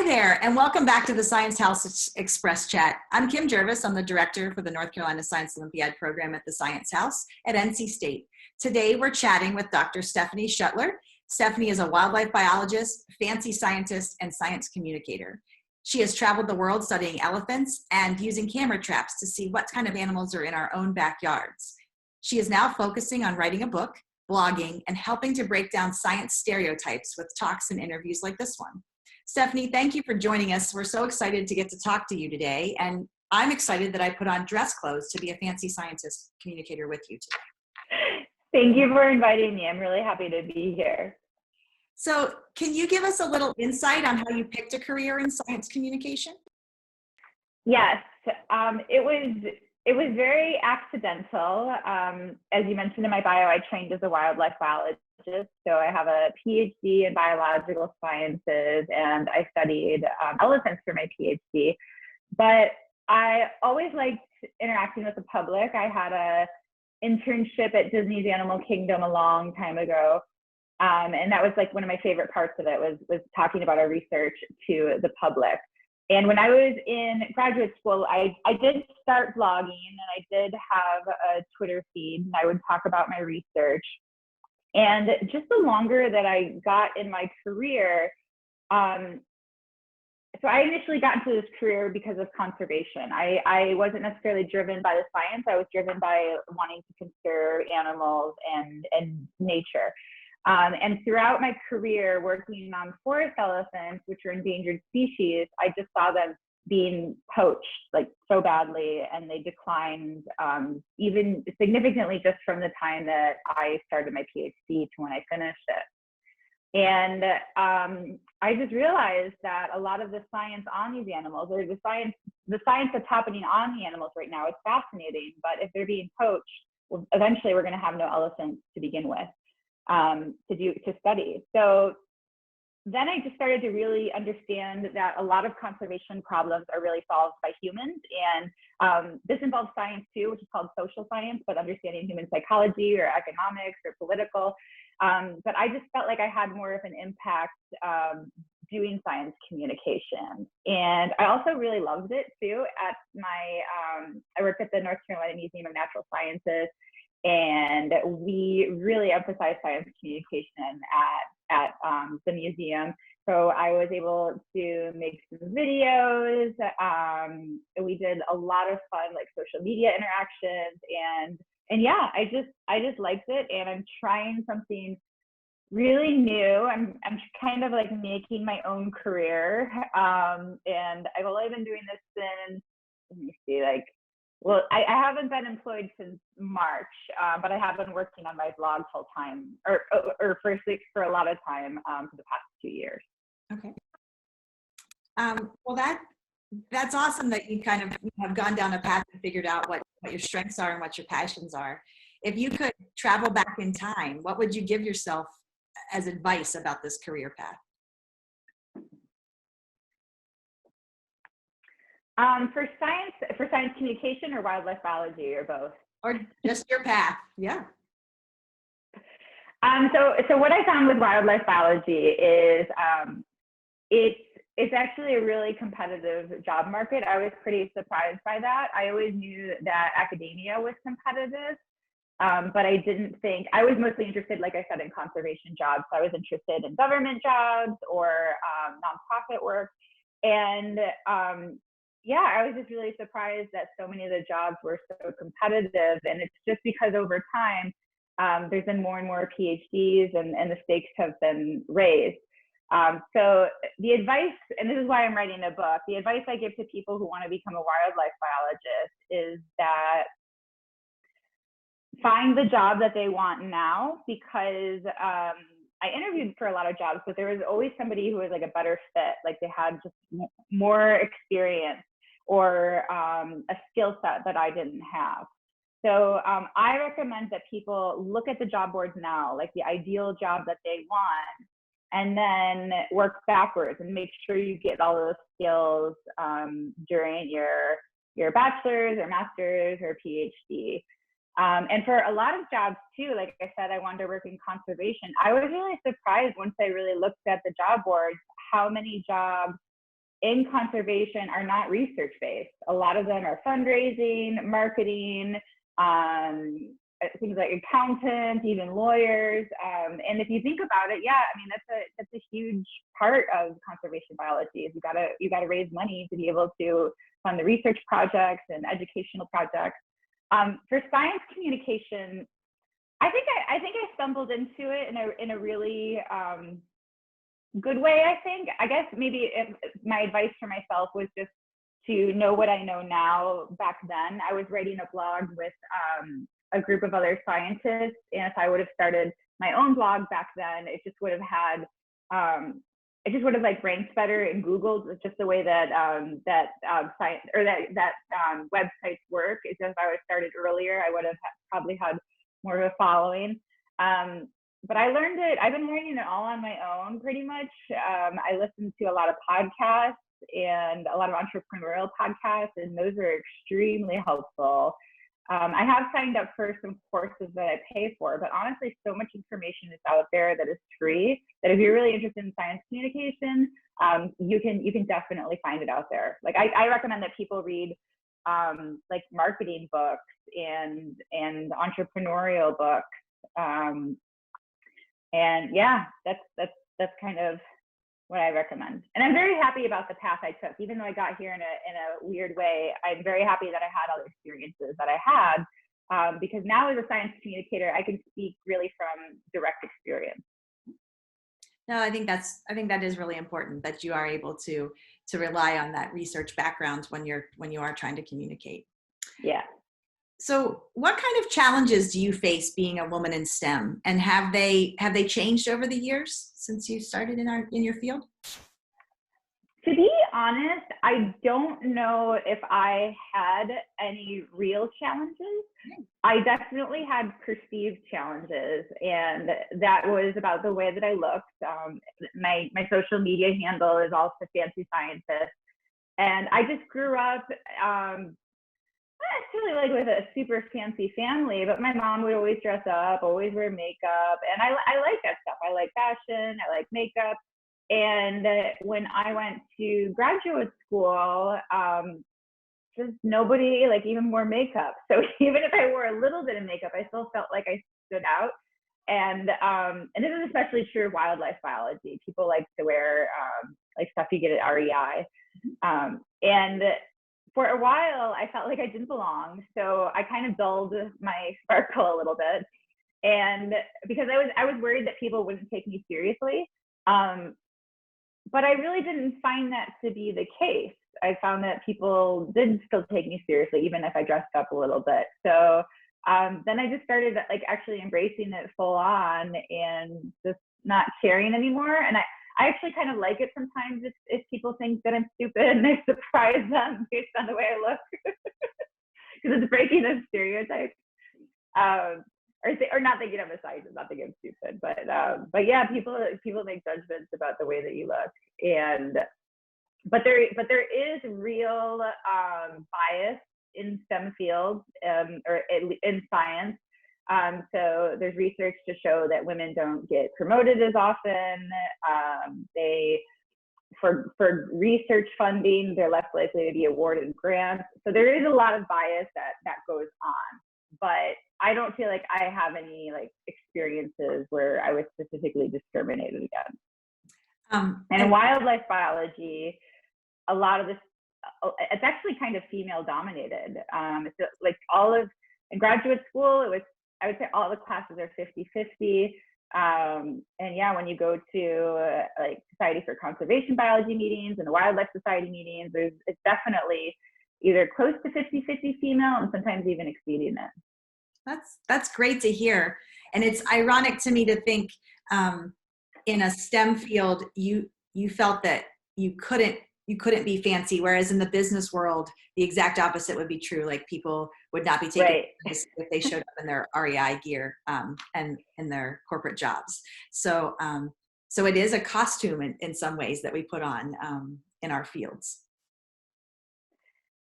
Hi there, and welcome back to the Science House Express Chat. I'm Kim Gervase. I'm the director for the North Carolina Science Olympiad program at the Science House at NC State. Today, we're chatting with Dr. Stephanie Schuttler. Stephanie is a wildlife biologist, fancy scientist, and science communicator. She has traveled the world studying elephants and using camera traps to see what kind of animals are in our own backyards. She is now focusing on writing a book, blogging, and helping to break down science stereotypes with talks and interviews like this one. Stephanie, thank you for joining us. We're so excited to get to talk to you today, and I'm excited that I put on dress clothes to be a fancy scientist communicator with you today. Thank you for inviting me. I'm really happy to be here. So can you give us a little insight on how you picked a career in science communication? Yes, it was very accidental. As you mentioned in my bio, I trained as a wildlife biologist. So I have a PhD in biological sciences, and I studied elephants for my PhD. But I always liked interacting with the public. I had a internship at Disney's Animal Kingdom a long time ago. And that was like one of my favorite parts of it was talking about our research to the public. And when I was in graduate school, I did start blogging, and I did have a Twitter feed, and I would talk about my research. And just the longer that I got in my career, so I initially got into this career because of conservation. I wasn't necessarily driven by the science. I was driven by wanting to conserve animals and nature. And throughout my career working on forest elephants, which are endangered species, I just saw them being poached like so badly, and they declined even significantly just from the time that I started my PhD to when I finished it. And I just realized that a lot of the science on these animals, or the science that's happening on the animals right now, is fascinating. But if they're being poached, well, eventually we're going to have no elephants to begin with to study. So then I just started to really understand that a lot of conservation problems are really solved by humans. And this involves science too, which is called social science, but understanding human psychology or economics or political. But I just felt like I had more of an impact doing science communication. And I also really loved it too. At I work at the North Carolina Museum of Natural Sciences, and we really emphasize science communication at the museum. So I was able to make some videos. We did a lot of fun like social media interactions, and yeah, I just liked it, and I'm trying something really new. I'm kind of like making my own career, and I've only been doing this since, let me see, well, I haven't been employed since March, but I have been working on my blog full time, or for a lot of time for the past 2 years. Okay. Well, that's awesome that you kind of have gone down a path and figured out what your strengths are and what your passions are. If you could travel back in time, what would you give yourself as advice about this career path? For science communication or wildlife biology, or both? Or just your path, yeah. So what I found with wildlife biology is it's actually a really competitive job market. I was pretty surprised by that. I always knew that academia was competitive, but I didn't think, I was mostly interested, like I said, in conservation jobs. So I was interested in government jobs or nonprofit work. And yeah, I was just really surprised that so many of the jobs were so competitive. And it's just because over time, there's been more and more PhDs, and the stakes have been raised. So the advice, and this is why I'm writing a book, the advice I give to people who want to become a wildlife biologist is that find the job that they want now, because I interviewed for a lot of jobs, but there was always somebody who was like a better fit, like they had just more experience or a skill set that I didn't have. So I recommend that people look at the job boards now, like the ideal job that they want, and then work backwards and make sure you get all those skills during your bachelor's or master's or PhD. And for a lot of jobs too, like I said, I wanted to work in conservation. I was really surprised once I really looked at the job boards, how many jobs in conservation are not research-based. A lot of them are fundraising, marketing, things like accountants, even lawyers. And if you think about it, yeah, I mean, that's a huge part of conservation biology is you gotta raise money to be able to fund the research projects and educational projects. For science communication, I think I stumbled into it in a really good way. I guess maybe my advice for myself was just to know what I know now. Back then, I was writing a blog with a group of other scientists, and if I would have started my own blog back then, it just would have had it just would have like ranked better in Google. It's just the way that science or that websites work. It's just if I would have started earlier, I would have probably had more of a following. But I learned it. I've been learning it all on my own, pretty much. I listen to a lot of podcasts and a lot of entrepreneurial podcasts, and those are extremely helpful. I have signed up for some courses that I pay for, but honestly, so much information is out there that is free that if you're really interested in science communication, you can definitely find it out there. Like I recommend that people read like marketing books and entrepreneurial books. And yeah, that's kind of what I recommend. And I'm very happy about the path I took, even though I got here in a weird way. I'm very happy that I had all the experiences that I had, because now as a science communicator, I can speak really from direct experience. No, I think that is really important that you are able to rely on that research background when you are trying to communicate. Yeah. So what kind of challenges do you face being a woman in STEM, and have they changed over the years since you started in your field? To be honest, I don't know if I had any real challenges. I definitely had perceived challenges, and that was about the way that I looked. My social media handle is also Fancy Scientist, and I just grew up not necessarily like with a super fancy family, but my mom would always dress up, always wear makeup, and I like that stuff. I like fashion, I like makeup. And when I went to graduate school, just nobody like even wore makeup. So even if I wore a little bit of makeup, I still felt like I stood out. And this is especially true of wildlife biology. People like to wear like stuff you get at REI. And for a while, I felt like I didn't belong. So I kind of dulled my sparkle a little bit. And because I was worried that people wouldn't take me seriously. But I really didn't find that to be the case. I found that people did still take me seriously, even if I dressed up a little bit. So then I just started like actually embracing it full on and just not sharing anymore. And I actually kind of like it sometimes if people think that I'm stupid and I surprise them based on the way I look, because it's breaking those stereotypes. Or not thinking I'm a scientist, not thinking I'm stupid, but yeah, people make judgments about the way that you look, but there is real bias in STEM fields or in science. So there's research to show that women don't get promoted as often. For research funding, they're less likely to be awarded grants. So there is a lot of bias that goes on, but I don't feel like I have any like experiences where I was specifically discriminated against. And in wildlife biology, a lot of this, it's actually kind of female dominated. It's like in graduate school, I would say all the classes are 50-50. And yeah, when you go to like Society for Conservation Biology meetings and the Wildlife Society meetings, it's definitely either close to 50-50 female and sometimes even exceeding it. That's great to hear. And it's ironic to me to think in a STEM field, you felt that you couldn't be fancy, whereas in the business world, the exact opposite would be true. Like people would not be taken if they showed up in their REI gear and in their corporate jobs. So it is a costume in some ways that we put on in our fields.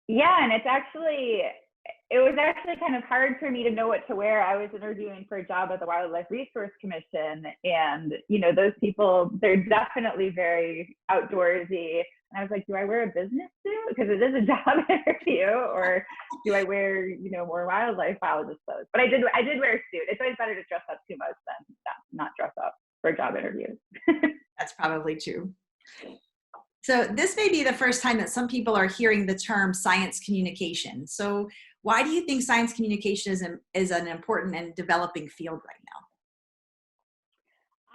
Yeah, and it was actually kind of hard for me to know what to wear. I was interviewing for a job at the Wildlife Resource Commission, and those people, they're definitely very outdoorsy. And I was like, do I wear a business suit? Because it is a job interview, or do I wear, more wildlife biologist clothes? But I did wear a suit. It's always better to dress up too much than not dress up for job interviews. That's probably true. So this may be the first time that some people are hearing the term science communication. So why do you think science communication is an important and developing field right now?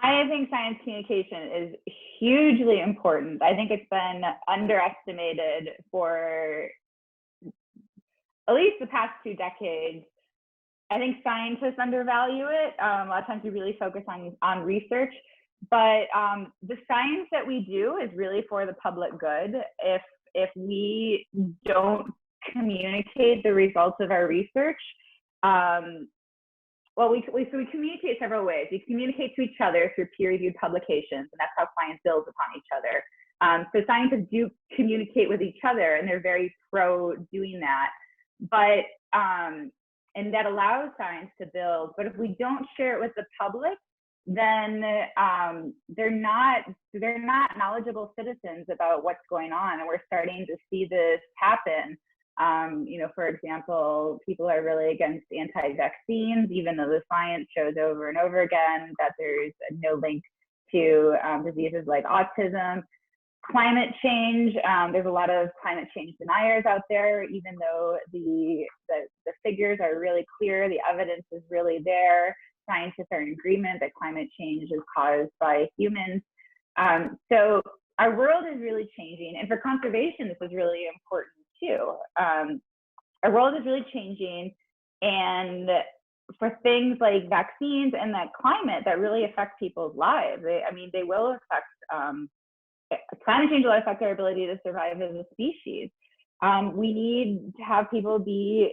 I think science communication is hugely important. I think it's been underestimated for at least the past 2 decades. I think scientists undervalue it. A lot of times we really focus on research, but the science that we do is really for the public good. If we don't communicate the results of our research, we communicate several ways. We communicate to each other through peer-reviewed publications, and that's how science builds upon each other. So scientists do communicate with each other, and they're very pro doing that. But and that allows science to build. But if we don't share it with the public, then they're not knowledgeable citizens about what's going on, and we're starting to see this happen. For example, people are really against anti-vaccines, even though the science shows over and over again that there's no link to diseases like autism. Climate change, there's a lot of climate change deniers out there, even though the figures are really clear, the evidence is really there. Scientists are in agreement that climate change is caused by humans. So our world is really changing, and for conservation, this is really important too. Our world is really changing, and for things like vaccines and that climate that really affect people's lives, they will affect, climate change will affect our ability to survive as a species. We need to have people be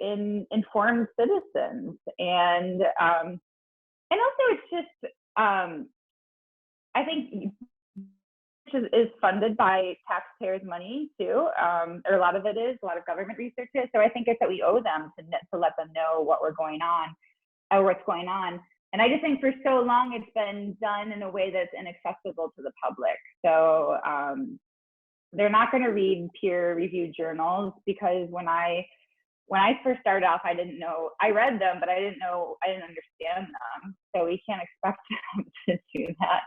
informed citizens, and also it's just, I think is funded by taxpayers' money too, or a lot of it is, a lot of government research is. So I think it's that we owe them to let them know what's going on. And I just think for so long it's been done in a way that's inaccessible to the public. So they're not going to read peer-reviewed journals, because when I first started off, I didn't know. I read them, but I didn't understand them. So we can't expect them to do that.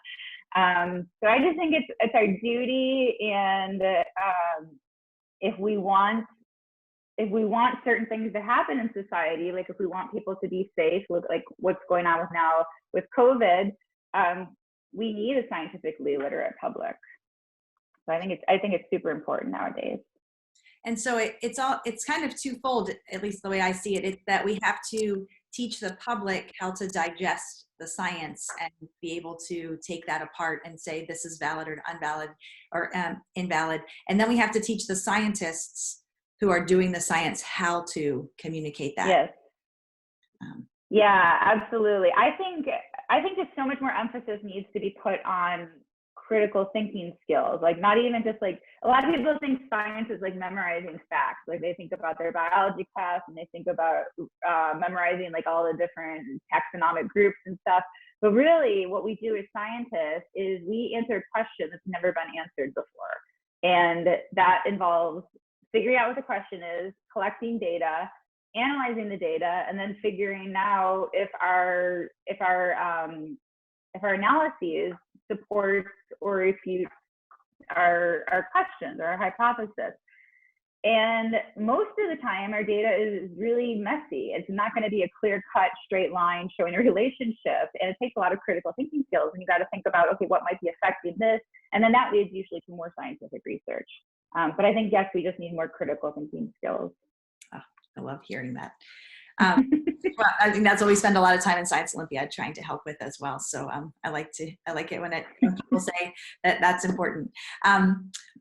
So I just think it's our duty, and if we want certain things to happen in society, like if we want people to be safe, like what's going on with COVID, we need a scientifically literate public. So I think it's super important nowadays. And so it's kind of twofold, at least the way I see it. It's that we have to teach the public how to digest the science and be able to take that apart and say this is valid or invalid, and then we have to teach the scientists who are doing the science how to communicate that. Yes. Yeah, absolutely. I think just so much more emphasis needs to be put on critical thinking skills. Like, not even just like, a lot of people think science is like memorizing facts. Like they think about their biology class and they think about memorizing like all the different taxonomic groups and stuff. But really what we do as scientists is we answer a question that's never been answered before. And that involves figuring out what the question is, collecting data, analyzing the data, and then figuring out if our analyses support or refute our questions or our hypothesis. And most of the time, our data is really messy. It's not going to be a clear-cut, straight line showing a relationship. And it takes a lot of critical thinking skills. And you got to think about, okay, what might be affecting this? And then that leads usually to more scientific research. But I think, yes, we just need more critical thinking skills. Oh, I love hearing that. Well, I think that's what we spend a lot of time in Science Olympiad trying to help with as well. So I like it when people say that that's important.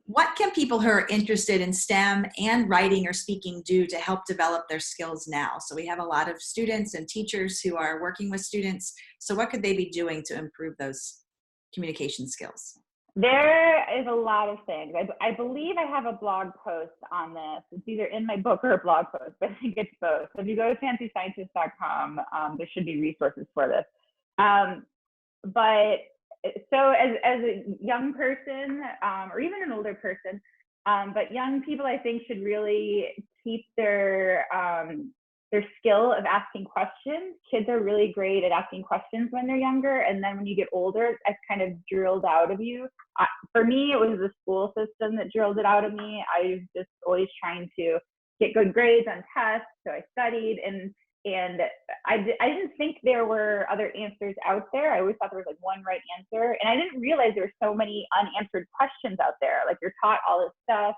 What can people who are interested in STEM and writing or speaking do to help develop their skills now? So we have a lot of students and teachers who are working with students. So what could they be doing to improve those communication skills? There is a lot of things. I believe I have a blog post on this. It's either in my book or a blog post, but I think it's both. So if you go to fantasyscientist.com, there should be resources for this. But so as a young person, or even an older person, But young people, I think, should really keep their skill of asking questions. Kids are really great at asking questions when they're younger, and then when you get older, it's kind of drilled out of you. For me, it was the school system that drilled it out of me. I was just always trying to get good grades on tests, so I studied, and I didn't think there were other answers out there. I always thought there was like one right answer, and I didn't realize there were so many unanswered questions out there. Like, you're taught all this stuff,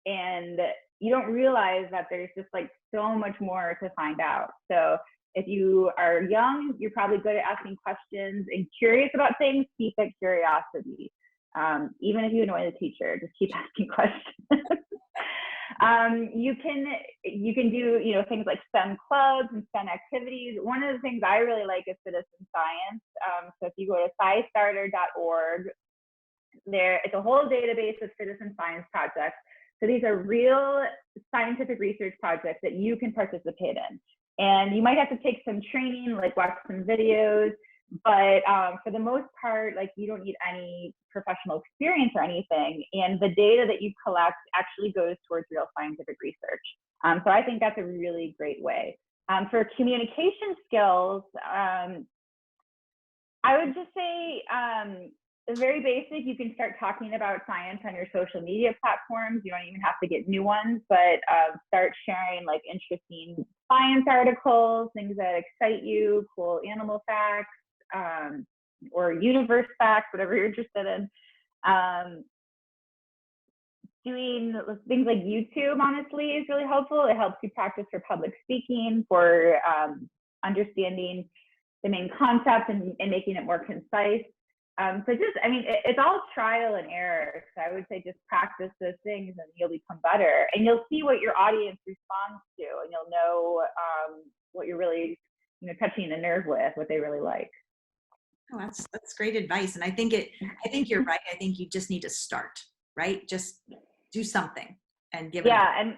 and you don't realize that there's just like so much more to find out. So if you are young, you're probably good at asking questions and curious about things. Keep that curiosity. Even if you annoy the teacher, just keep asking questions. You can do, things like STEM clubs and STEM activities. One of the things I really like is citizen science. So if you go to scistarter.org, it's a whole database of citizen science projects. So these are real scientific research projects that you can participate in. And you might have to take some training, like watch some videos, but for the most part, like, you don't need any professional experience or anything. And the data that you collect actually goes towards real scientific research. So I think that's a really great way. For communication skills, I would just say, very basic. You can start talking about science on your social media platforms. You don't even have to get new ones, but start sharing like interesting science articles, things that excite you, cool animal facts, or universe facts, whatever you're interested in. Doing things like YouTube, honestly, is really helpful. It helps you practice for public speaking, for understanding the main concept and making it more concise. So it's all trial and error. So I would say just practice those things and you'll become better. And you'll see what your audience responds to, and you'll know what you're really, touching the nerve with, what they really like. Oh, that's great advice. And I think you're right. I think you just need to start, right? Just do something and give it. Yeah.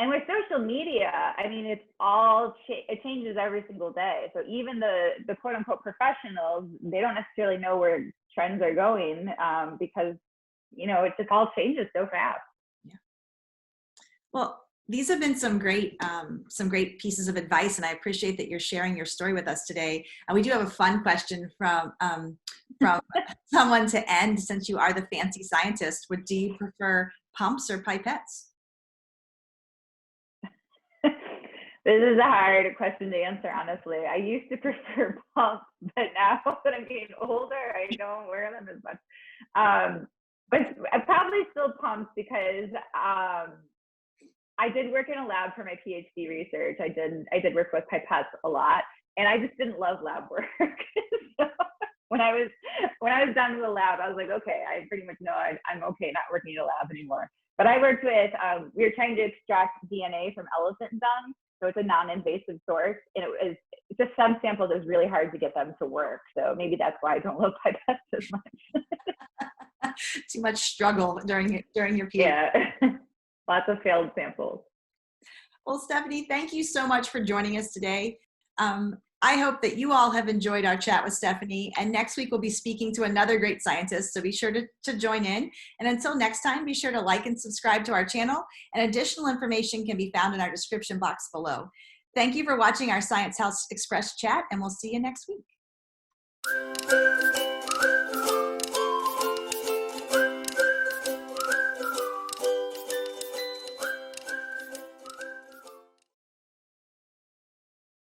And with social media, it's all, it changes every single day. So even the quote unquote professionals, they don't necessarily know where trends are going because, it just all changes so fast. Yeah. Well, these have been some great pieces of advice, and I appreciate that you're sharing your story with us today. And we do have a fun question from someone to end. Since you are the fancy scientist, do you prefer pumps or pipettes? This is a hard question to answer, honestly. I used to prefer pumps, but now that I'm getting older, I don't wear them as much. But I probably still pumps because I did work in a lab for my PhD research. I did work with pipettes a lot, and I just didn't love lab work. So when I was done with the lab, I was like, okay, I pretty much know I'm okay not working in a lab anymore. But I worked with, we were trying to extract DNA from elephant dung. So it's a non-invasive source, and it's just some samples, it was really hard to get them to work. So maybe that's why I don't love pipettes as much. Too much struggle during your PhD. Yeah, lots of failed samples. Well, Stephanie, thank you so much for joining us today. I hope that you all have enjoyed our chat with Stephanie, and next week we'll be speaking to another great scientist, so be sure to join in. And until next time, be sure to like and subscribe to our channel, and additional information can be found in our description box below. Thank you for watching our Science House Express chat, and we'll see you next week.